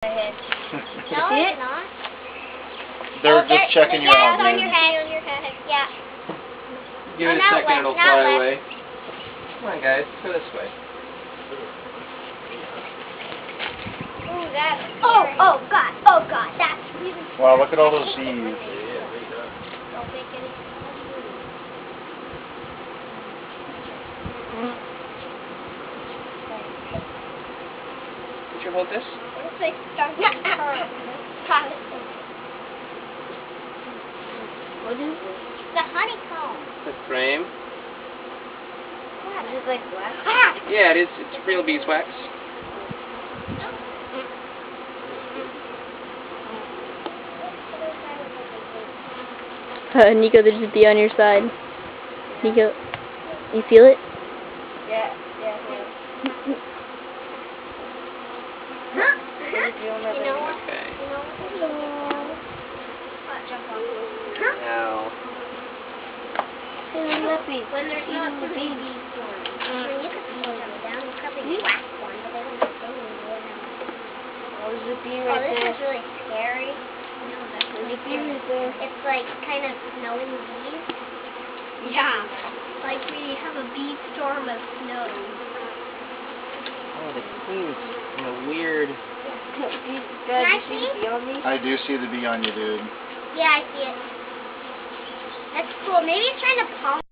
No, it's not. They're just checking you out, Yeah, it's on man. your head. On your head. Yeah. Give it a second, it'll fly away. Come on, guys, go this way. Ooh, that's scary. Oh God, that's really scary. Wow, look at all those bees. Don't make any. Did you hold this? It looks like stuff in her. What is it? The honeycomb. The frame. What? Is it like wax? Ah! Yeah, it is. It's real beeswax. Nico, there's a bee on your side. Nico, you feel it? Yeah. Huh? You know what? Okay. You know what? Jump on. Now. When there's not too many bees formed. When you could jump down, you probably whack one, but they don't go anywhere. Oh, there's a bee Oh, right this there. is really scary. No, that's There's really a bee scary. right there. It's like kind of snowing bees. Yeah. Like we have a bee storm of snow. Oh, the queen's in a weird. Can I see? I do see the bee on you, dude. Yeah, I see it. That's cool. Maybe it's trying to pollinate.